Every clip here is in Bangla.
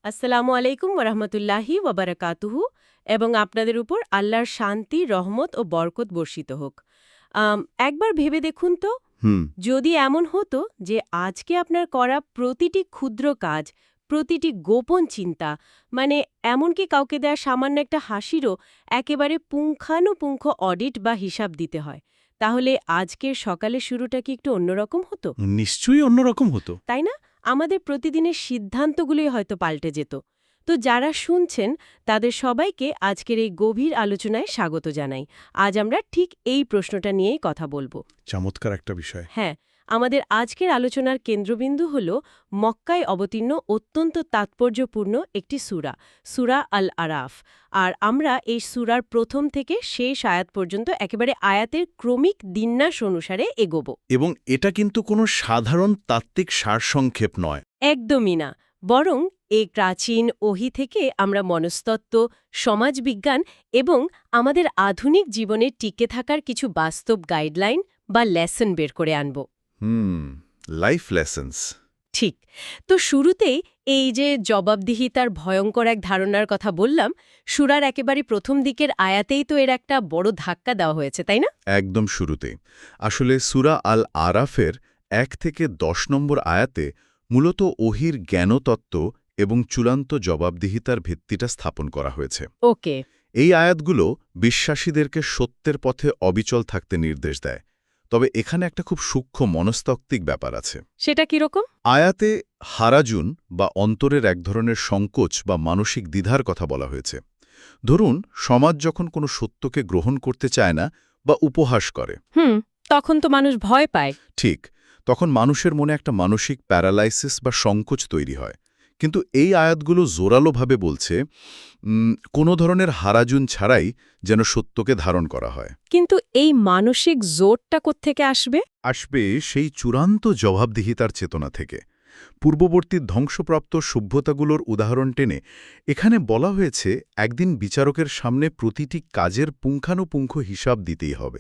আসসালামু আলাইকুম ওরহমতুল্লাহি ওয়াবারাকাতুহু এবং আপনাদের উপর আল্লাহর শান্তি রহমত ও বরকত বর্ষিত হোক। একবার ভেবে দেখুন তো, হুম। যদি এমন হতো যে আজকে আপনার করা প্রতিটি ক্ষুদ্র কাজ, প্রতিটি গোপন চিন্তা, মানে এমনকি কাউকে দেয়া সামান্য একটা হাসিরও একেবারে পুঙ্খানুপুঙ্খ অডিট বা হিসাব দিতে হয়, তাহলে আজকের সকালের শুরুটা কি একটু অন্যরকম হতো? নিশ্চয়ই অন্যরকম হতো। তাই না? আমাদের প্রতিদিনের সিদ্ধান্তগুলোই হয়তো পাল্টে যেত। তো যারা শুনছেন তাদের সবাইকে আজকের এই গভীর আলোচনায় স্বাগত জানাই। আজ আমরা ঠিক এই প্রশ্নটা নিয়েই কথা বলবো। চমৎকার একটা বিষয়। হ্যাঁ, আমাদের আজকের আলোচনার কেন্দ্রবিন্দু হল মক্কায় অবতীর্ণ অত্যন্ত তাৎপর্যপূর্ণ একটি সূরা, সূরা আল আরাফ। আর আমরা এই সূরার প্রথম থেকে শেষ আয়াত পর্যন্ত একেবারে আয়াতের ক্রমিক বিন্যাস অনুসারে এগোবো। এবং এটা কিন্তু কোনো সাধারণ তাত্ত্বিক সারসংক্ষেপ নয়। একদমই না, বরং এই প্রাচীন ওহী থেকে আমরা মনস্তত্ত্ব, সমাজবিজ্ঞান এবং আমাদের আধুনিক জীবনে টিকে থাকার কিছু বাস্তব গাইডলাইন বা লেসন বের করে আনব। Life lessons. ঠিক। তো শুরুতেই এই যে জবাবদিহিতার ভয়ঙ্কর এক ধারণার কথা বললাম, সূরার একেবারে প্রথম দিকের আয়াতেই তো এর একটা বড় ধাক্কা দেওয়া হয়েছে, তাই না? একদম শুরুতে আসলে সূরা আল আরাফের ১ থেকে ১০ নম্বর আয়াতে মূলত ওহীর জ্ঞানতত্ত্ব এবং চূড়ান্ত জবাবদিহিতার ভিত্তিটা স্থাপন করা হয়েছে। ওকে। এই আয়াতগুলো বিশ্বাসীদেরকে সত্যের পথে অবিচল থাকতে নির্দেশ দেয়। তবে এখানে একটা খুব সূক্ষ্ম মনস্তাত্ত্বিক ব্যাপার আছে। সেটা কিরকম? আয়াতে হারাজুন বা অন্তরের এক ধরনের সংকোচ বা মানসিক দ্বিধার কথা বলা হয়েছে। ধরুন, সমাজ যখন কোনো সত্যকে গ্রহণ করতে চায় না বা উপহাস করে, তখন তো মানুষ ভয় পায়। ঠিক তখন মানুষের মনে একটা মানসিক প্যারালাইসিস বা সংকোচ তৈরি হয়। কিন্তু এই আয়াতগুলো জোরালোভাবে বলছে কোনো ধরনের হারাজুন ছাড়াই যেন সত্যকে ধারণ করা হয়। কিন্তু এই মানসিক জোরটা কোত্থেকে আসবে? আসবে সেই চূড়ান্ত জবাবদিহিতার চেতনা থেকে। পূর্ববর্তী ধ্বংসপ্রাপ্ত সভ্যতাগুলোর উদাহরণ টেনে এখানে বলা হয়েছে একদিন বিচারকের সামনে প্রতিটি কাজের পুঙ্খানুপুঙ্খ হিসাব দিতেই হবে।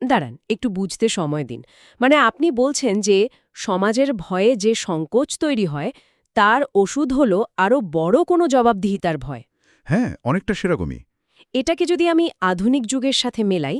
দাঁড়ান, একটু বুঝতে সময় দিন। মানে আপনি বলছেন যে সমাজের ভয়ে যে সংকোচ তৈরি হয়, তার ওষুধ হল আরও বড় কোনো জবাবদিহিতার ভয়। হ্যাঁ, অনেকটা সেরকমই। এটাকে যদি আমি আধুনিক যুগের সাথে মেলাই,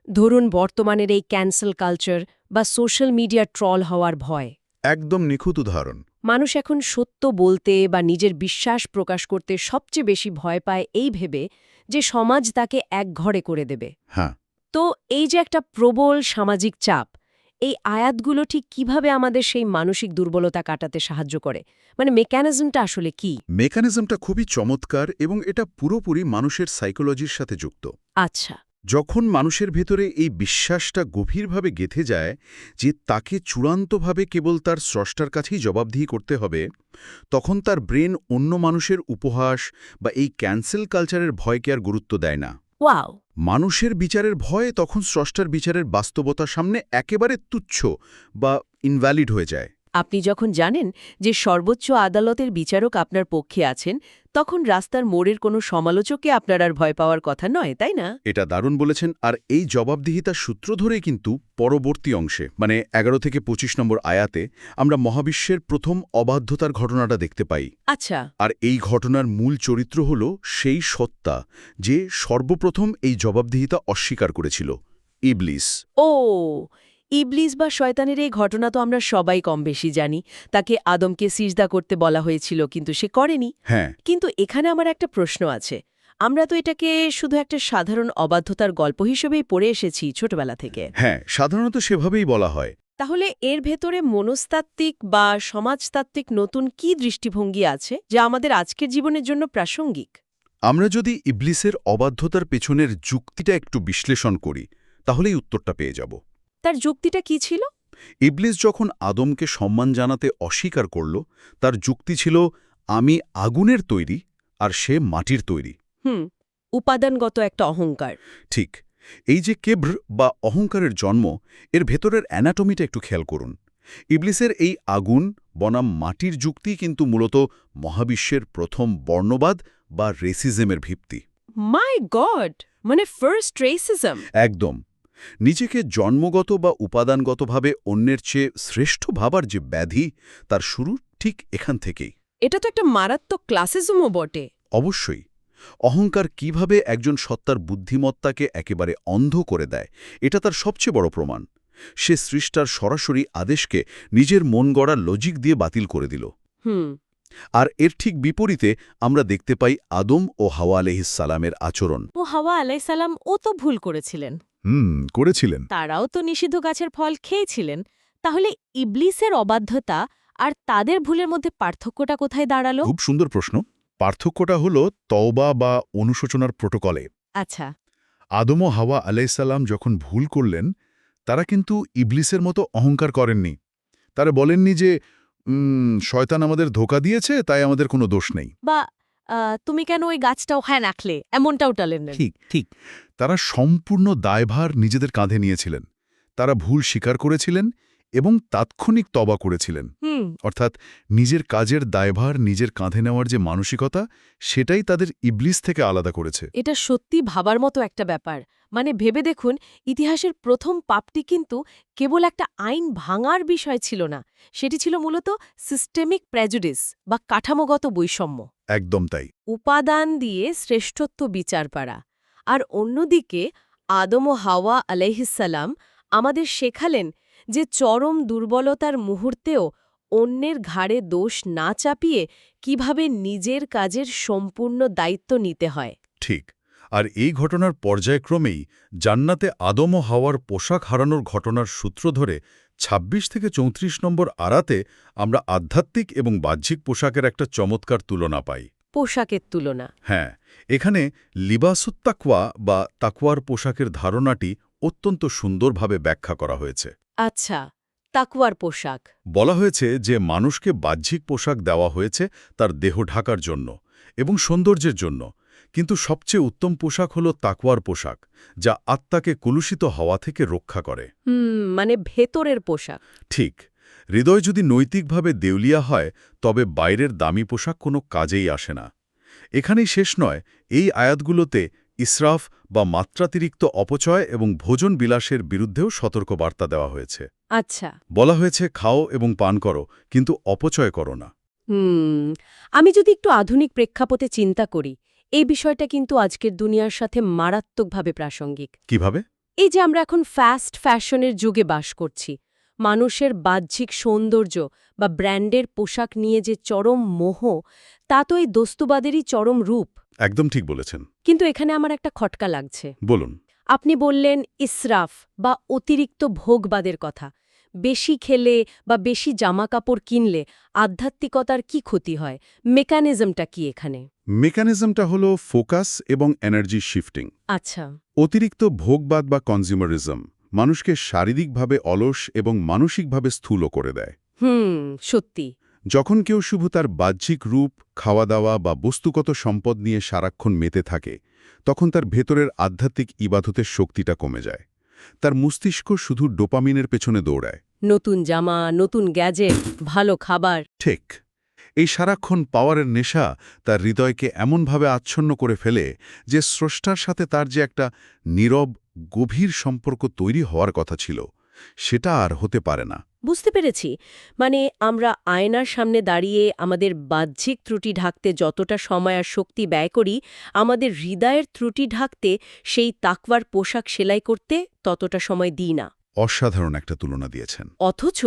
ধরুন বর্তমানের এই ক্যান্সেল কালচার বা সোশ্যাল মিডিয়া ট্রল হওয়ার ভয়। একদম নিখুঁত উদাহরণ। মানুষ এখন সত্য বলতে বা নিজের বিশ্বাস প্রকাশ করতে সবচেয়ে বেশি ভয় পায় এই ভেবে যে সমাজ তাকে একঘরে করে দেবে। হ্যাঁ, তো এই যে একটা প্রবল সামাজিক চাপ, এই আয়াতগুলো ঠিক কিভাবে আমাদের সেই মানসিক দুর্বলতা কাটাতে সাহায্য করে? মানে মেকানিজমটা আসলে কি? মেকানিজমটা খুবই চমৎকার এবং এটা পুরোপুরি মানুষের সাইকোলজির সাথে যুক্ত। আচ্ছা। যখন মানুষের ভেতরে এই বিশ্বাসটা গভীরভাবে গেঁথে যায় যে তাকে চূড়ান্তভাবে কেবল তার স্রষ্টার কাছেই জবাবদিহি করতে হবে, তখন তার ব্রেন অন্য মানুষের উপহাস বা এই ক্যান্সেল কালচারের ভয়কে আর গুরুত্ব দেয় না। ওয়াও! মানুষের বিচারের ভয়ে তখন স্রষ্টার বিচারের বাস্তবতার সামনে একেবারে তুচ্ছ বা ইনভ্যালিড হয়ে যায়। আপনি যখন জানেন যে সর্বোচ্চ আদালতের বিচারক আপনার পক্ষে আছেন, তখন রাস্তার মোড়ের কোনো সমালোচককে আপনার আর ভয় পাওয়ার কথা নয়, তাই না? এটা দারুণ বলেছেন। আর এই জবাবদিহিতার সূত্র ধরেই কিন্তু পরবর্তী অংশে, মানে ১১ থেকে ২৫ নম্বর আয়াতে, আমরা মহাবিশ্বের প্রথম অবাধ্যতার ঘটনাটা দেখতে পাই। আচ্ছা। আর এই ঘটনার মূল চরিত্র হল সেই সত্তা যে সর্বপ্রথম এই জবাবদিহিতা অস্বীকার করেছিল, ইবলিস। ও, ইবলিস বা শয়তানের এই ঘটনা তো আমরা সবাই কম বেশি জানি। তাকে আদমকে সিজদা করতে বলা হয়েছিল, কিন্তু সে করেনি। হ্যাঁ, কিন্তু এখানে আমার একটা প্রশ্ন আছে। আমরা তো এটাকে শুধু একটা সাধারণ অবাধ্যতার গল্প হিসেবেই পড়ে এসেছি ছোটবেলা থেকে। হ্যাঁ, সাধারণত সেভাবেই বলা হয়। তাহলে এর ভেতরে মনস্তাত্ত্বিক বা সমাজতাত্ত্বিক নতুন কি দৃষ্টিভঙ্গি আছে যা আমাদের আজকের জীবনের জন্য প্রাসঙ্গিক? আমরা যদি ইবলিসের অবাধ্যতার পেছনের যুক্তিটা একটু বিশ্লেষণ করি, তাহলেই উত্তরটা পেয়ে যাব। তার যুক্তিটা কি ছিল? ইবলিস যখন আদমকে সম্মান জানাতে অস্বীকার করল, তার যুক্তি ছিল, আমি আগুনের তৈরি আর সে মাটির তৈরি। উপাদানগত একটা অহংকার। ঠিক। এই যে কেব্র বা অহংকারের জন্ম, এর ভেতরের অ্যানাটমিটা একটু খেয়াল করুন। ইবলিসের এই আগুন বনাম মাটির যুক্তি কিন্তু মূলত মহাবিশ্বের প্রথম বর্ণবাদ বা রেসিজমের ভিত্তি। মাই গড! মানে ফার্স্ট রেসিজম। একদম। নিজেকে জন্মগত বা উপাদানগতভাবে অন্যের চেয়ে শ্রেষ্ঠ ভাবার যে ব্যাধি, তার শুরু ঠিক এখান থেকেই। এটা তো একটা মারাত্মক ক্লাসিজমও বটে। অবশ্যই। অহংকার কিভাবে একজন সত্তার বুদ্ধিমত্তাকে একেবারে অন্ধ করে দেয়, এটা তার সবচেয়ে বড় প্রমাণ। সে সৃষ্টার সরাসরি আদেশকে নিজের মন গড়া লজিক দিয়ে বাতিল করে দিল। হুম। আর এর ঠিক বিপরীতে আমরা দেখতে পাই আদম ও হাওয়া আলাইহিসসালামের আচরণ। ও হাওয়া আলাইসালাম ও তো ভুল করেছিলেন। করেছিলেন। তারাও তো নিষিদ্ধ গাছের ফল খেয়েছিলেন। তাহলে ইবলিসের অবাধ্যতা আর তাদের ভুলের মধ্যে পার্থক্যটা কোথায় দাঁড়ালো? খুব সুন্দর প্রশ্ন। পার্থক্যটা হলো তওবা বা অনুশোচনার প্রোটোকলে। আচ্ছা। আদম ও হাওয়া আলাইহিসসালাম যখন ভুল করলেন, তারা কিন্তু ইবলিসের মতো অহংকার করেননি। তারা বলেননি যে শয়তান আমাদের ধোঁকা দিয়েছে, তাই আমাদের কোনো দোষ নেই। বা তুমি কেন ওই গাছটা ওখানে রাখলে, এমনটাও টালেন না। ঠিক। তারা সম্পূর্ণ দায়ভার নিজেদের কাঁধে নিয়েছিলেন। তারা ভুল স্বীকার করেছিলেন এবং তাৎক্ষণিক তওবা করেছিলেন। হুম। অর্থাৎ নিজের কাজের দায়ভার নিজের কাঁধে নেওয়ার যে মানসিকতা, সেটাই তাদের ইবলিস থেকে আলাদা করেছে। এটা সত্যি ভাবার মতো একটা ব্যাপার। মানে ভেবে দেখুন, ইতিহাসের প্রথম পাপটি কিন্তু কেবল একটা আইন ভাঙার বিষয় ছিল না, সেটি ছিল মূলত সিস্টেমিক প্রেজুডিস বা কাঠামোগত বৈষম্য। একদম তাই। উপাদান দিয়ে শ্রেষ্ঠত্ব বিচার করা। আর অন্যদিকে আদম ও হাওয়া আলাইহিসসালাম আমাদের শেখালেন যে চরম দুর্বলতার মুহূর্তেও অন্যের ঘাড়ে দোষ না চাপিয়ে কিভাবে নিজের কাজের সম্পূর্ণ দায়িত্ব নিতে হয়। ঠিক। আর এই ঘটনার পর্যায়ক্রমেই জান্নাতে আদম ও হাওয়ার পোশাক হারানোর ঘটনার সূত্র ধরে ২৬ থেকে ৩৪ নম্বর আরাতে আমরা আধ্যাত্মিক এবং বাহ্যিক পোশাকের একটা চমৎকার তুলনা পাই। পোশাকের তুলনা। হ্যাঁ, এখানে লিবাসুত তাকওয়া বা তাকওয়ার পোশাকের ধারণাটি অত্যন্ত সুন্দরভাবে ব্যাখ্যা করা হয়েছে। আচ্ছা, তাকওয়ার পোশাক। বলা হয়েছে যে মানুষকে বাহ্যিক পোশাক দেওয়া হয়েছে তার দেহ ঢাকার জন্য এবং সৌন্দর্যের জন্য, কিন্তু সবচেয়ে উত্তম পোশাক হল তাকওয়ার পোশাক, যা আত্মাকে কলুষিত হওয়া থেকে রক্ষা করে। মানে ভেতরের পোশাক। ঠিক। হৃদয় যদি নৈতিকভাবে দেউলিয়া হয়, তবে বাইরের দামি পোশাক কোনো কাজেই আসে না। এখানেই শেষ নয়, এই আয়াতগুলোতে ইসরাফ বা মাত্রাতিরিক্ত অপচয় এবং ভোজন বিলাসের বিরুদ্ধেও সতর্কবার্তা দেওয়া হয়েছে। আচ্ছা। বলা হয়েছে খাও এবং পান করো, কিন্তু অপচয় করো না। আমি যদি একটু আধুনিক প্রেক্ষাপটে চিন্তা করি, এই বিষয়টা কিন্তু আজকের দুনিয়ার সাথে মারাত্মকভাবে প্রাসঙ্গিক। কিভাবে? এই যে আমরা এখন ফাস্ট ফ্যাশনের যুগে বাস করছি, মানুষের বাহ্যিক সৌন্দর্য বা ব্র্যান্ডের পোশাক নিয়ে যে চরম মোহ, তা তো এই দস্তুবাদেরই চরম রূপ। একদম ঠিক বলেছেন। কিন্তু এখানে আমার একটা খটকা লাগছে। বলুন। আপনি বললেন ইসরাফ বা অতিরিক্ত ভোগবাদের কথা। বেশি খেলে বা বেশি জামাকাপড় কিনলে আধ্যাত্মিকতার কি ক্ষতি হয়? মেকানিজমটা কি এখানে? মেকানিজমটা হলো ফোকাস এবং এনার্জি শিফটিং। আচ্ছা। অতিরিক্ত ভোগবাদ বা কনজিউমারিজম মানুষকে শারীরিকভাবে অলস এবং মানসিকভাবে স্থূল করে দেয়। সত্যি। যখন কেউ শুধু তার বাহ্যিক রূপ, খাওয়া দাওয়া বা বস্তুগত সম্পদ নিয়ে সারাক্ষণ মেতে থাকে, তখন তার ভেতরের আধ্যাত্মিক ইবাদতের শক্তিটা কমে যায়। তার মস্তিষ্ক শুধু ডোপামিনের পেছনে দৌড়ায়। নতুন জামা, নতুন গ্যাজেট, ভালো খাবার। ঠিক। এই সারাক্ষণ পাওয়ারের নেশা তার হৃদয়কে এমনভাবে আচ্ছন্ন করে ফেলে যে স্রষ্টার সাথে তার যে একটা নীরব, গভীর সম্পর্ক তৈরি হওয়ার কথা ছিল, সেটা আর হতে পারে না। বুঝতে পেরেছি। মানে আমরা আয়নার সামনে দাঁড়িয়ে আমাদের বাহ্যিক ত্রুটি ঢাকতে যতটা সময় আর শক্তি ব্যয় করি, আমাদের হৃদয়ের ত্রুটি ঢাকতে সেই তাকওয়ার পোশাক সেলাই করতে ততটা সময় দিই না। অসাধারণ একটা তুলনা দিয়েছেন। অথচ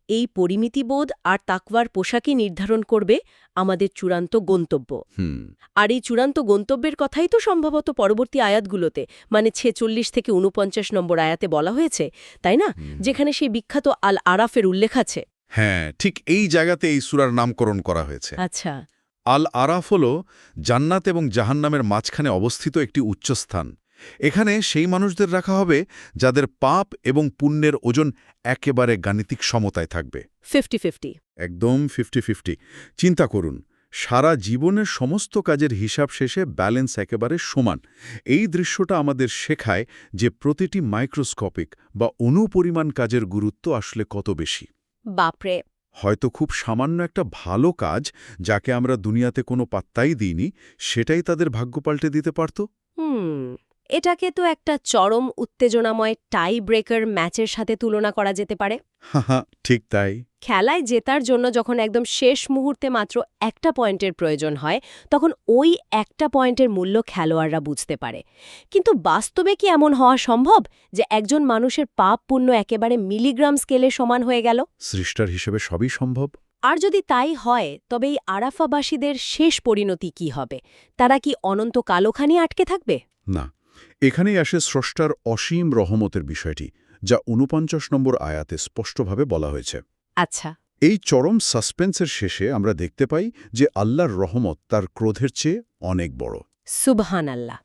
এই পরিমিতিবোধ আর তাকওয়ার পোশাকই নির্ধারণ করবে আমাদের চূড়ান্ত গন্তব্য। আর এই চূড়ান্ত গন্তব্যের কথাই তো সম্ভবত পরবর্তী আয়াতগুলোতে, মানে ৪৬ থেকে ৪৯ নম্বর আয়াতে বলা হয়েছে, তাই না? যেখানে সেই বিখ্যাত আল আরাফের উল্লেখ আছে। হ্যাঁ, ঠিক এই জায়গাতে এই সূরার নামকরণ করা হয়েছে। আচ্ছা। আল আরাফ হল জান্নাত এবং জাহান্নামের মাঝখানে অবস্থিত একটি উচ্চস্থান। এখানে সেই মানুষদের রাখা হবে যাদের পাপ এবং পুণ্যের ওজন একেবারে গাণিতিক সমতায় থাকবে। 50-50। একদম 50-50। চিন্তা করুন, সারা জীবনের সমস্ত কাজের হিসাব শেষে ব্যালেন্স একেবারে সমান। এই দৃশ্যটা আমাদের শেখায় যে প্রতিটি মাইক্রোস্কোপিক বা অণুপরিমাণ কাজের গুরুত্ব আসলে কত বেশি। বাপরে। হয়তো খুব সামান্য একটা ভালো কাজ, যাকে আমরা দুনিয়াতে কোনো পাত্তাই দিইনি, সেটাই তাদের ভাগ্য পাল্টে দিতে পারত। এটাকে তো একটা চরম উত্তেজনাময় টাই ব্রেকার ম্যাচের সাথে তুলনা করা যেতে পারে। হাহা, ঠিক তাই। খেলায় জেতার জন্য যখন একদম শেষ মুহূর্তে মাত্র একটা পয়েন্টের প্রয়োজন হয়, তখন ওই একটা পয়েন্টের মূল্য খেলোয়াড়রা বুঝতে পারে। কিন্তু বাস্তবে কি এমন হওয়া সম্ভব যে একজন মানুষের পাপ পুণ্য একেবারে মিলিগ্রাম স্কেলে সমান হয়ে গেল? সৃষ্টার হিসেবে সবই সম্ভব। আর যদি তাই হয়, তবে এই আরাফাবাসীদের শেষ পরিণতি কি হবে? তারা কি অনন্ত কালোখানি আটকে থাকবে? না, এখানেই আসে স্রষ্টার অসীম রহমতের বিষয়টি, যা ৪৯ নম্বর আয়াতে স্পষ্টভাবে বলা হয়েছে। আচ্ছা। এই চরম সাসপেন্সের শেষে আমরা দেখতে পাই যে আল্লাহর রহমত তার ক্রোধের চেয়ে অনেক বড়। সুবহানাল্লাহ।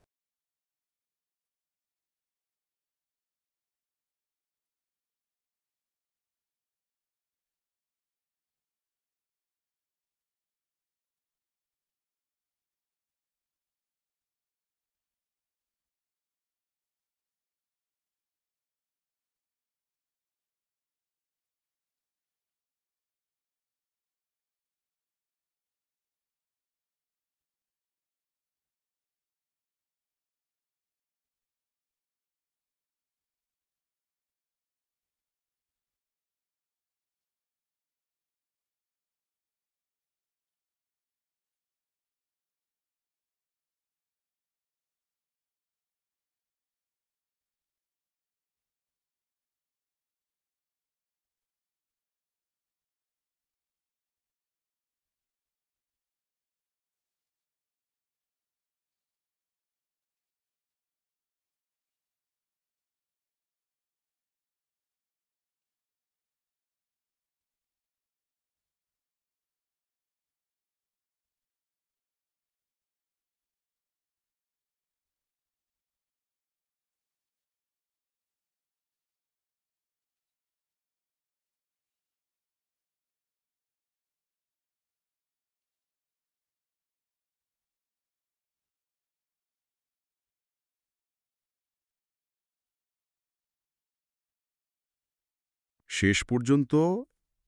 শেষ পর্যন্ত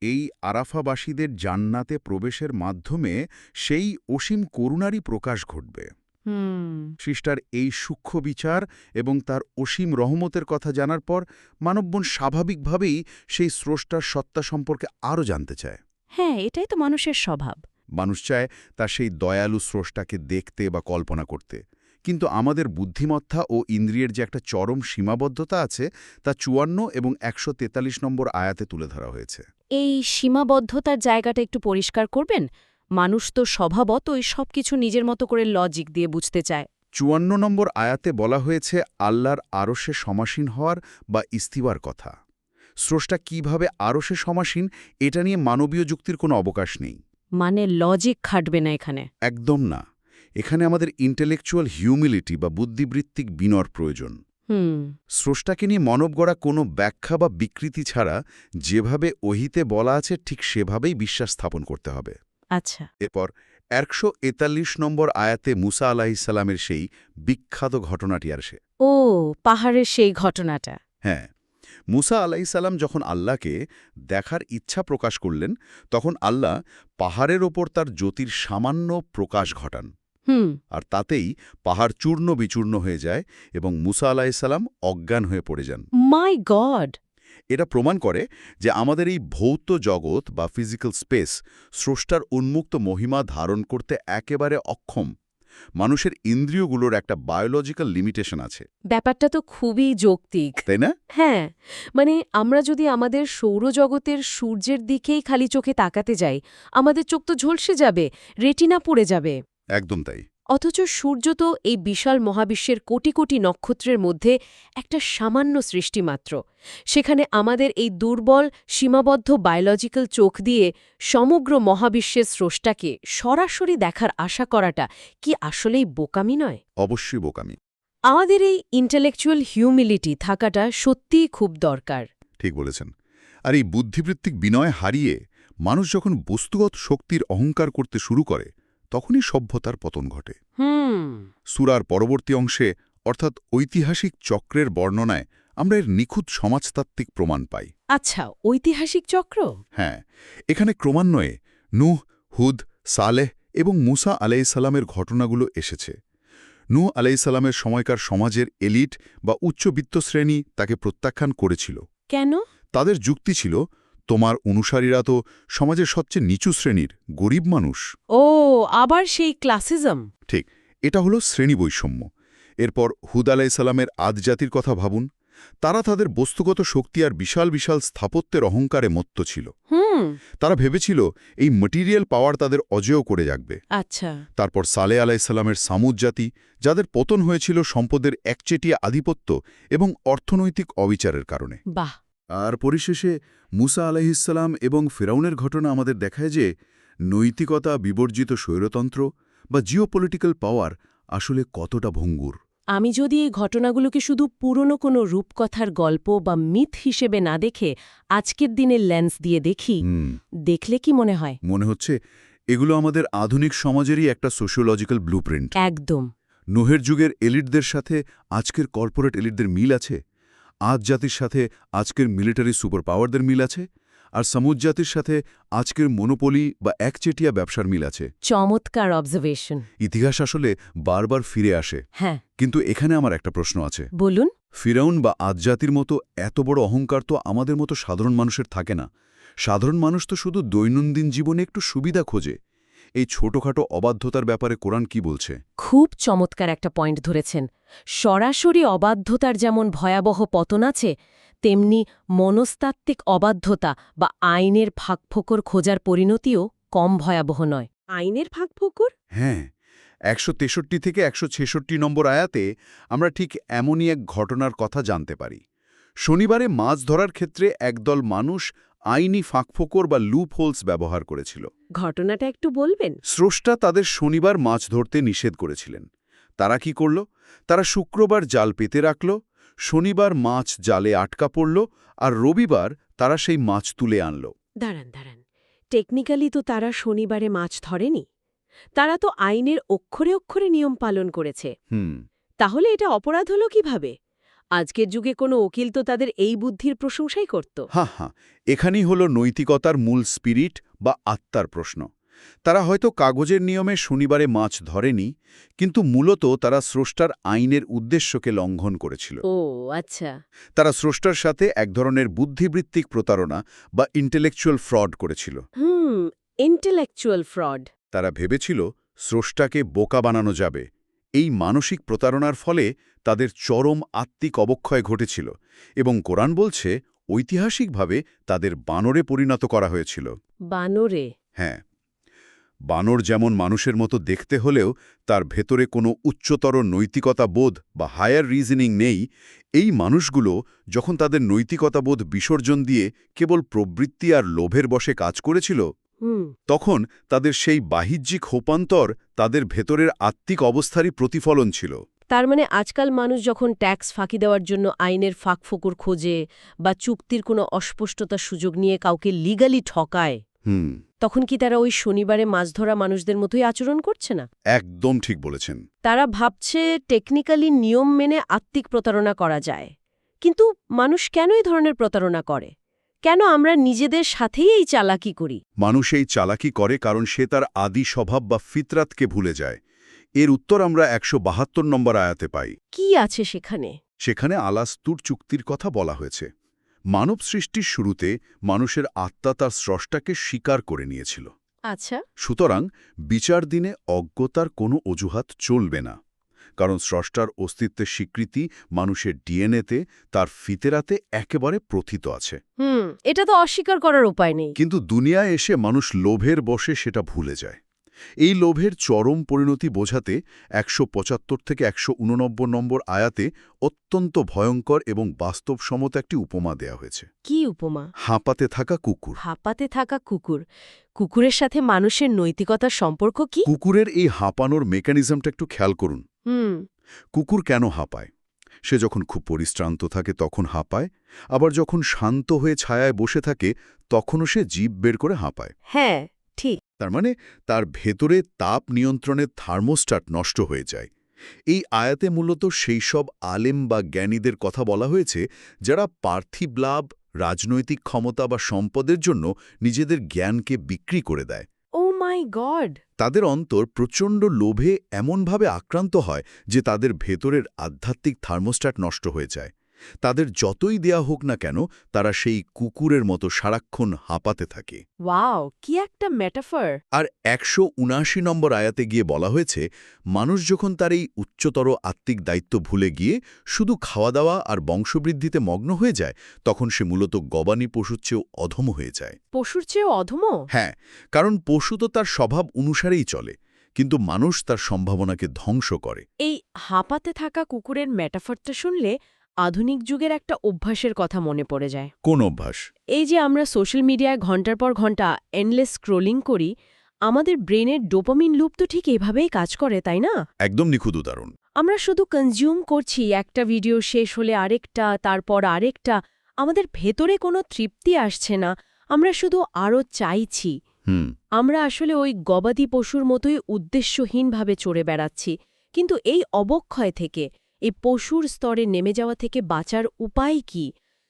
এই আরাফাবাসীদের জান্নাতে প্রবেশের মাধ্যমে সেই অসীম করুণারই প্রকাশ ঘটবে। সৃষ্টার এই সূক্ষ্ম বিচার এবং তার অসীম রহমতের কথা জানার পর মানবমন স্বাভাবিকভাবেই সেই স্রষ্টার সত্তা সম্পর্কে আরও জানতে চায়। হ্যাঁ, এটাই তো মানুষের স্বভাব। মানুষ চায় তার সেই দয়ালু স্রষ্টাকে দেখতে বা কল্পনা করতে, কিন্তু আমাদের বুদ্ধিমত্তা ও ইন্দ্রিয়ের যে একটা চরম সীমাবদ্ধতা আছে তা ৫৪ এবং ১৪৩ নম্বর আয়াতে তুলে ধরা হয়েছে। এই সীমাবদ্ধতার জায়গাটা একটু পরিষ্কার করবেন? মানুষ তো স্বভাবতই সবকিছু নিজের মতো করে লজিক দিয়ে বুঝতে চায়। ৫৪ নম্বর আয়াতে বলা হয়েছে আল্লাহর আরশে সমাসীন হওয়ার বা ইস্তিওয়ার কথা। স্রষ্টা কিভাবে আরশে সমাসীন, এটা নিয়ে মানবীয় যুক্তির কোনো অবকাশ নেই। মানে লজিক খাটবে না এখানে? একদম না। এখানে আমাদের ইন্টেলেকচুয়াল হিউমিলিটি বা বুদ্ধিবৃত্তিক বিনর প্রয়োজন। স্রষ্টাকে নিয়ে মানব গড়া কোনো ব্যাখ্যা বা বিকৃতি ছাড়া যেভাবে ওহিতে বলা আছে ঠিক সেভাবেই বিশ্বাস স্থাপন করতে হবে। আচ্ছা। এরপর ১৪৩ নম্বর আয়াতে মুসা আলাহিসাল্লামের সেই বিখ্যাত ঘটনাটি আসে। ও, পাহাড়ের সেই ঘটনাটা। হ্যাঁ, মুসা আলাইসাল্লাম যখন আল্লাহকে দেখার ইচ্ছা প্রকাশ করলেন, তখন আল্লাহ পাহাড়ের ওপর তার জ্যোতির সামান্য প্রকাশ ঘটান। আর তাতেই পাহাড় চূর্ণ বিচূর্ণ হয়ে যায় এবং মুসা আলাইসাল্লাম অজ্ঞান হয়ে পড়ে যান। মাই গড! এটা প্রমাণ করে যে আমাদের এই ভৌত জগৎ বা ফিজিক্যাল স্পেস স্রষ্টার উন্মুক্ত মহিমা ধারণ করতে একেবারে অক্ষম। মানুষের ইন্দ্রিয়গুলোর একটা বায়োলজিক্যাল লিমিটেশন আছে। ব্যাপারটা তো খুবই যৌক্তিক, তাই না? হ্যাঁ, মানে আমরা যদি আমাদের সৌরজগতের সূর্যের দিকেই খালি চোখে তাকাতে যাই, আমাদের চোখ তো ঝলসে যাবে, রেটিনা পুড়ে যাবে। একদম তাই। অথচ সূর্য তো এই বিশাল মহাবিশ্বের কোটি কোটি নক্ষত্রের মধ্যে একটা সামান্য সৃষ্টি মাত্র। সেখানে আমাদের এই দুর্বল সীমাবদ্ধ বায়োলজিক্যাল চোখ দিয়ে সমগ্র মহাবিশ্বের স্রষ্টাকে সরাসরি দেখার আশা করাটা কি আসলেই বোকামি নয়? অবশ্যই বোকামি। আমাদের এই ইন্টেলেকচুয়াল হিউমিলিটি থাকাটা সত্যিই খুব দরকার। ঠিক বলেছেন। আর এই বুদ্ধিবৃত্তিক বিনয় হারিয়ে মানুষ যখন বস্তুগত শক্তির অহংকার করতে শুরু করে, তখনই সভ্যতার পতন ঘটে। সূরার পরবর্তী অংশে অর্থাৎ ঐতিহাসিক চক্রের বর্ণনায় আমরা এর নিখুঁত সমাজতাত্ত্বিক প্রমাণ পাই। আচ্ছা, ঐতিহাসিক চক্র? হ্যাঁ, এখানে ক্রমান্বয়ে নূহ, হুদ, সালেহ এবং মুসা আলাইসাল্লামের ঘটনাগুলো এসেছে। নূহ আলাইহিসসালামের সময়কার সমাজের এলিট বা উচ্চবিত্ত শ্রেণী তাকে প্রত্যাখ্যান করেছিল। কেন? তাদের যুক্তি ছিল, তোমার অনুসারীরা তো সমাজের সবচেয়ে নিচু শ্রেণীর গরিব মানুষ। ও, আবার সেই ক্লাসিজম। ঠিক, এটা হলো শ্রেণী বৈষম্য। এরপর হুদ আলাইহিসসালামের আদ জাতির কথা ভাবুন। তারা তাদের বস্তুগত শক্তি আর বিশাল বিশাল স্থাপত্যের অহংকারে মত্ত ছিল। তারা ভেবেছিল এই ম্যাটেরিয়াল পাওয়ার তাদের অজেয় করে রাখবে। আচ্ছা। তারপর সালেহ আলাইহিসসালামের সামুদ জাতি, যাদের পতন হয়েছিল সম্পদের একচেটিয়া আধিপত্য এবং অর্থনৈতিক অবিচারের কারণে। বাহ। আর পরিশেষে মুসা আলাইহিসসালাম এবং ফিরাউনের ঘটনা আমাদের দেখায় যে নৈতিকতা বিবর্জিত স্বৈরতন্ত্র বা জিওপলিটিক্যাল পাওয়ার আসলে কতটা ভঙ্গুর। আমি যদি এই ঘটনাগুলোকে শুধু পুরনো কোনো রূপকথার গল্প বা মিথ হিসেবে না দেখে আজকের দিনের লেন্স দিয়ে দেখি, দেখলে কি মনে হয়? মনে হচ্ছে এগুলো আমাদের আধুনিক সমাজেরই একটা সোশিওলজিক্যাল ব্লুপ্রিন্ট। একদম। নোহের যুগের এলিটদের সাথে আজকের কর্পোরেট এলিটদের মিল আছে, আদ জাতির সাথে আজকের মিলিটারি সুপার পাওয়ারদের মিল আছে, আর সামুদ জাতির সাথে আজকের মনোপলি বা একচেটিয়া ব্যবসার মিল আছে। চমৎকার অবজারভেশন। ইতিহাস আসলে বারবার ফিরে আসে। হ্যাঁ। কিন্তু এখানে আমার একটা প্রশ্ন আছে। বলুন। ফিরাউন বা আদ জাতির মতো এত বড় অহংকার তো আমাদের মতো সাধারণ মানুষের থাকে না। সাধারণ মানুষ তো শুধু দৈনন্দিন জীবনে একটু সুবিধা খোঁজে। এই ছোটখাটো অবাধ্যতার ব্যাপারে কোরআন কি বলছে? খুব চমৎকার একটা পয়েন্ট ধরেছেন। সরাসরি অবাধ্যতার যেমন ভয়াবহ পতন আছে, তেমনি মনস্তাত্ত্বিক অবাধ্যতা বা আইনের ফাঁকফোকর খোঁজার পরিণতিও কম ভয়াবহ নয়। আইনের ফাঁকফোকর? হ্যাঁ, ১৬৩ থেকে ১৬৬ নম্বর আয়াতে আমরা ঠিক এমনই এক ঘটনার কথা জানতে পারি। শনিবারে মাছ ধরার ক্ষেত্রে একদল মানুষ আইনি ফাঁকফোকর বা লুপ হোলস ব্যবহার করেছিল। ঘটনাটা একটু বলবেন? স্রষ্টা তাদের শনিবার মাছ ধরতে নিষেধ করেছিলেন। তারা কি করল? তারা শুক্রবার জাল পেতে রাখল, শনিবার মাছ জালে আটকা পড়ল, আর রবিবার তারা সেই মাছ তুলে আনল। দাঁড়ান। টেকনিক্যালি তো তারা শনিবারে মাছ ধরেনি। তারা তো আইনের অক্ষরে অক্ষরে নিয়ম পালন করেছে। তাহলে এটা অপরাধ হলো কিভাবে? আজকের যুগে কোনো উকিল তো তাদের এই বুদ্ধির প্রশংসাই করত। হ্যাঁ, এখানেই হলো নৈতিকতার মূল স্পিরিট বা আত্মার প্রশ্ন। তারা হয়তো কাগজের নিয়মে শনিবারে মাছ ধরেনি, কিন্তু মূলত তারা স্রষ্টার আইনের উদ্দেশ্যকে লঙ্ঘন করেছিল। ও আচ্ছা। তারা স্রষ্টার সাথে এক ধরনের বুদ্ধিবৃত্তিক প্রতারণা বা ইন্টেলেকচুয়াল ফ্রড করেছিল। Intellectual fraud. তারা ভেবেছিল স্রষ্টাকে বোকা বানানো যাবে। এই মানসিক প্রতারণার ফলে তাদের চরম আত্মিক অবক্ষয় ঘটেছিল, এবং কোরআন বলছে ঐতিহাসিকভাবে তাদের বানরে পরিণত করা হয়েছিল। বানরে? হ্যাঁ, বানর যেমন মানুষের মতো দেখতে হলেও তার ভেতরে কোনো উচ্চতর নৈতিকতা বোধ বা হায়ার রিজনিং নেই, এই মানুষগুলো যখন তাদের নৈতিকতাবোধ বিসর্জন দিয়ে কেবল প্রবৃত্তি আর লোভের বশে কাজ করেছিল, তখন তাদের সেই বাহ্যিক হোপান্তর তাদের ভেতরের আত্মিক অবস্থারই প্রতিফলন ছিল। তার মানে আজকাল মানুষ যখন ট্যাক্স ফাঁকি দেওয়ার জন্য আইনের ফাঁকফোকর খোঁজে বা চুক্তির কোনো অস্পষ্টতার সুযোগ নিয়ে কাউকে লিগালি ঠকায়, তখন কি তারা ওই শনিবারে মাছ ধরা মানুষদের মতোই আচরণ করছে না? একদম ঠিক বলেছেন। তারা ভাবছে টেকনিক্যালি নিয়ম মেনে আত্মিক প্রতারণা করা যায়। কিন্তু মানুষ কেন এই ধরনের প্রতারণা করে? কেন আমরা নিজেদের সাথেই এই চালাকি করি? মানুষ এই চালাকি করে কারণ সে তার আদি স্বভাব বা ফিতরাতকে ভুলে যায়। এর উত্তর আমরা ১৭২ নম্বর আয়াতে পাই। কি আছে সেখানে? সেখানে আলাস্তুর চুক্তির কথা বলা হয়েছে। মানব সৃষ্টির শুরুতে মানুষের আত্মা তার স্রষ্টাকে স্বীকার করে নিয়েছিল। আচ্ছা। সুতরাং বিচার দিনে অজ্ঞতার কোনো অজুহাত চলবে না, কারণ স্রষ্টার অস্তিত্বের স্বীকৃতি মানুষের ডিএনএতে, তার ফিতেরাতে একেবারে প্রথিত আছে। এটা তো অস্বীকার করার উপায় নেই। কিন্তু দুনিয়ায় এসে মানুষ লোভের বশে সেটা ভুলে যায়। এই লোভের চরম পরিণতি বোঝাতে ১৭৫ থেকে ১৮৯ নম্বর আয়াতে অত্যন্ত ভয়ঙ্কর এবং বাস্তবসম্মত একটি উপমা দেয়া হয়েছে। কি উপমা? হাঁপাতে থাকা কুকুর। হাঁপাতে থাকা কুকুর? কুকুরের সাথে মানুষের নৈতিকতার সম্পর্ক কি? কুকুরের এই হাঁপানোর মেকানিজমটা একটু খেয়াল করুন। কুকুর কেন হাঁপায়? সে যখন খুব পরিশ্রান্ত থাকে তখন হাঁপায়, আবার যখন শান্ত হয়ে ছায়ায় বসে থাকে তখনও সে জিভ বের করে হাঁপায়। হ্যাঁ, ঠিক। তার মানে তার ভেতরে তাপ নিয়ন্ত্রণের থার্মোস্ট্যাট নষ্ট হয়ে যায়। এই আয়াতে মূলত সেই সব আলেম বা জ্ঞানীদের কথা বলা হয়েছে যারা পার্থিব লাভ, রাজনৈতিক ক্ষমতা বা সম্পদের জন্য নিজেদের জ্ঞানকে বিক্রি করে দেয়। ও মাই গড! তাদের অন্তর প্রচণ্ড লোভে এমনভাবে আক্রান্ত হয় যে তাদের ভেতরের আধ্যাত্মিক থার্মোস্ট্যাট নষ্ট হয়ে যায়। তাদের যতই দেয়া হোক না কেন, তারা সেই কুকুরের মতো সারাক্ষণ হাঁপাতে থাকে। ওয়াও, কি একটা মেটাফর! আর ১৭৯ নম্বর আয়াতে গিয়ে বলা হয়েছে, মানুষ যখন তার এই উচ্চতর আত্মিক দায়িত্ব ভুলে গিয়ে শুধু খাওয়া দাওয়া আর বংশবৃদ্ধিতে মগ্ন হয়ে যায়, তখন সে মূলত গবাদি পশুর চেয়েও অধম হয়ে যায়। পশুর চেয়েও অধম? হ্যাঁ, কারণ পশু তো তার স্বভাব অনুসারেই চলে, কিন্তু মানুষ তার সম্ভাবনাকে ধ্বংস করে। এই হাঁপাতে থাকা কুকুরের মেটাফরটা শুনলে আধুনিক যুগের একটা অভ্যাসের কথা মনে পড়ে যায়। কোন অভ্যাস? এই যে আমরা সোশ্যাল মিডিয়ায় ঘন্টার পর ঘন্টা এন্ডলেস স্ক্রোলিং করি, আমাদের ব্রেনের ডোপামিন লুপ তো ঠিক এভাবেই কাজ করে, তাই না? একদম নিখুঁত উদাহরণ। আমরা শুধু কনজিউম করছি, একটা ভিডিও শেষ হলে আরেকটা, তারপর আরেকটা। আমাদের ভেতরে কোনো তৃপ্তি আসছে না, আমরা শুধু আরও চাইছি। আমরা আসলে ওই গবাদি পশুর মতোই উদ্দেশ্যহীনভাবে চড়ে বেড়াচ্ছি। কিন্তু এই অবক্ষয় থেকে, এই পশুর স্তরে নেমে যাওয়া থেকে বাঁচার উপায় কি?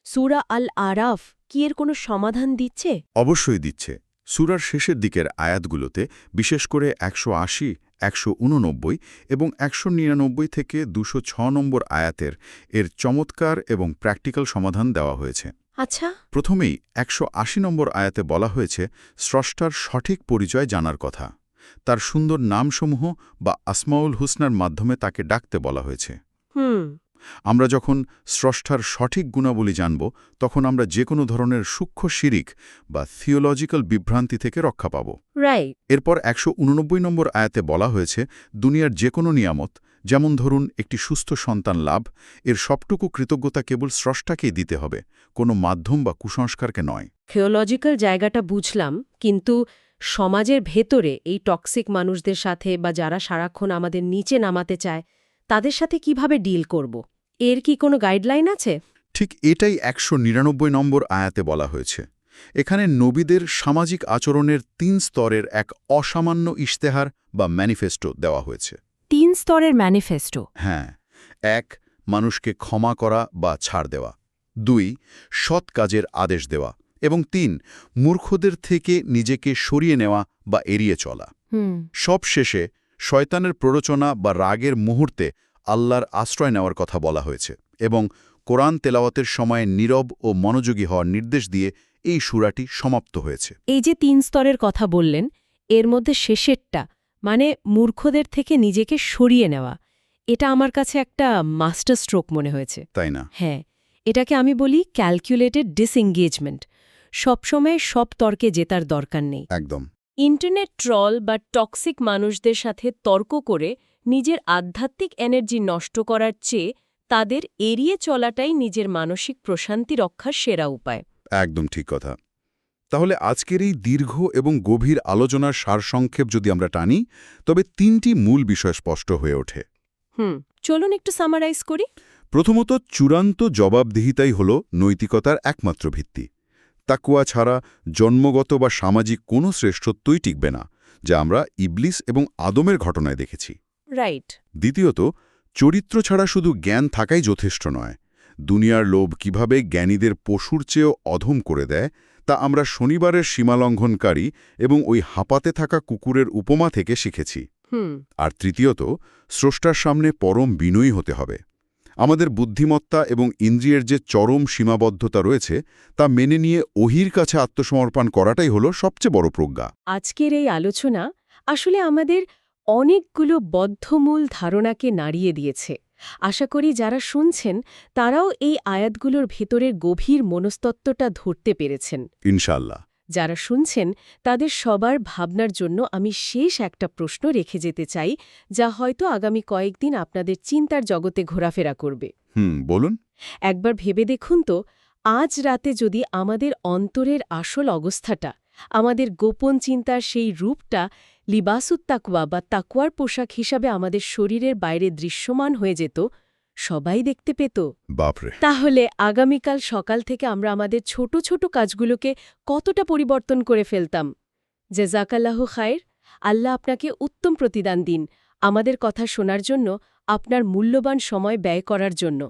সূরা আল আরাফ কি এর কোনো সমাধান দিচ্ছে? অবশ্যই দিচ্ছে। সূরার শেষের দিকের আয়াতগুলোতে, বিশেষ করে ১৮০, ১৮৯ এবং ১৯৯ থেকে ২০৬ নম্বর আয়াতের এর চমৎকার এবং প্র্যাকটিক্যাল সমাধান দেওয়া হয়েছে। আচ্ছা। প্রথমেই ১৮০ নম্বর আয়াতে বলা হয়েছে স্রষ্টার সঠিক পরিচয় জানার কথা। তার সুন্দর নামসমূহ বা আসমাউল হুসনার মাধ্যমে তাকে ডাকতে বলা হয়েছে। আমরা যখন স্রষ্টার সঠিক গুণাবলী জানব, তখন আমরা যে কোনো ধরনের সূক্ষ্ম শিরিক বা থিওলজিক্যাল বিভ্রান্তি থেকে রক্ষা পাব। রাইট। এরপর ১৮৯ নম্বর আয়াতে বলা হয়েছে দুনিয়ার যে কোনো নিয়ামত, যেমন ধরুন একটি সুস্থ সন্তান লাভ, এর সবটুকু কৃতজ্ঞতা কেবল স্রষ্টাকেই দিতে হবে, কোনো মাধ্যম বা কুসংস্কারকে নয়। থিওলজিক্যাল জায়গাটা বুঝলাম, কিন্তু সমাজের ভেতরে এই টক্সিক মানুষদের সাথে বা যারা সারাক্ষণ আমাদের নিচে নামাতে চায়, তাদের সাথে কিভাবে ডিল করব? এর কি কোনো গাইডলাইন আছে? ঠিক এটাই ১৯৯ নম্বর আয়াতে বলা হয়েছে। এখানে নবীদের সামাজিক আচরণের ৩ স্তরের এক অসামান্য ইশতেহার বা ম্যানিফেস্টো দেওয়া হয়েছে। ৩ স্তরের ম্যানিফেস্টো? হ্যাঁ। ১. মানুষকে ক্ষমা করা বা ছাড় দেওয়া। ২. সৎ কাজের আদেশ দেওয়া। এবং ৩. মূর্খদের থেকে নিজেকে সরিয়ে নেওয়া বা এড়িয়ে চলা। সব শেষে শয়তানের প্ররোচনা বা রাগের মুহূর্তে আল্লাহর আশ্রয় নেওয়ার কথা বলা হয়েছে এবং কোরআন তেলাওয়াতের সময় নীরব ও মনোযোগী হওয়ার নির্দেশ দিয়ে এই সূরাটি সমাপ্ত হয়েছে। এই যে ৩ স্তরের কথা বললেন, এর মধ্যে শেষেরটা, মানে মূর্খদের থেকে নিজেকে সরিয়ে নেওয়া, এটা আমার কাছে একটা মাস্টার স্ট্রোক মনে হয়েছে। তাই না? হ্যাঁ, এটাকে আমি বলি ক্যালকুলেটেড ডিসএঙ্গেজমেন্ট। সবসময় সব তর্কে জেতার দরকার নেই। একদম। ইন্টারনেট ট্রল বা টক্সিক মানুষদের সাথে তর্ক করে নিজের আধ্যাত্মিক এনার্জি নষ্ট করার চেয়ে তাদের এড়িয়ে চলাটাই নিজের মানসিক প্রশান্তি রক্ষার সেরা উপায়। একদম ঠিক কথা। তাহলে আজকের এই দীর্ঘ এবং গভীর আলোচনার সারসংক্ষেপ যদি আমরা টানি, তবে ৩টি মূল বিষয় স্পষ্ট হয়ে ওঠে। চলুন একটু সামারাইজ করি। প্রথমত, চূড়ান্ত জবাবদিহিতাই হল নৈতিকতার একমাত্র ভিত্তি। তাকওয়া ছাড়া জন্মগত বা সামাজিক কোনো শ্রেষ্ঠত্বই টিকবে না, যা আমরা ইবলিস এবং আদমের ঘটনায় দেখেছি। রাইট। দ্বিতীয়ত, চরিত্র ছাড়া শুধু জ্ঞান থাকাই যথেষ্ট নয়। দুনিয়ার লোভ কিভাবে জ্ঞানীদের পশুর চেয়েও অধম করে দেয়, তা আমরা শনিবারের সীমালঙ্ঘনকারী এবং ওই হাঁপাতে থাকা কুকুরের উপমা থেকে শিখেছি। আর তৃতীয়ত, স্রষ্টার সামনে পরম বিনয়ী হতে হবে। আমাদের বুদ্ধিমত্তা এবং ইন্দ্রিয়ের যে চরম সীমাবদ্ধতা রয়েছে, তা মেনে নিয়ে ওহির কাছে আত্মসমর্পণ করাটাই হলো সবচেয়ে বড় প্রজ্ঞা। আজকের এই আলোচনা আসলে আমাদের অনেকগুলো বদ্ধমূল ধারণাকে নাড়িয়ে দিয়েছে। আশা করি যারা শুনছেন তারাও এই আয়াতগুলোর ভেতরের গভীর মনস্তত্ত্বটা ধরতে পেরেছেন। ইনশাআল্লাহ। যারা শুনছেন তাদের সবার ভাবনার জন্য আমি শেষ একটা প্রশ্ন রেখে যেতে চাই, যা হয়তো আগামী কয়েকদিন আপনাদের চিন্তার জগতে ঘোরাফেরা করবে। বলুন। একবার ভেবে দেখুন তো, আজ রাতে যদি আমাদের অন্তরের আসল অবস্থাটা, আমাদের গোপন চিন্তার সেই রূপটা লিবাসুত তাকওয়া বা তাকওয়ার পোশাক হিসাবে আমাদের শরীরের বাইরে দৃশ্যমান হয়ে যেত, সবাই দেখতে পেত, বাপরে, তাহলে আগামীকাল সকাল থেকে আমরা আমাদের ছোট ছোট কাজগুলোকে কতটা পরিবর্তন করে ফেলতাম। জাযাকাল্লাহু খায়র। আল্লাহ আপনাকে উত্তম প্রতিদান দিন আমাদের কথা শোনার জন্য, আপনার মূল্যবান সময় ব্যয় করার জন্য।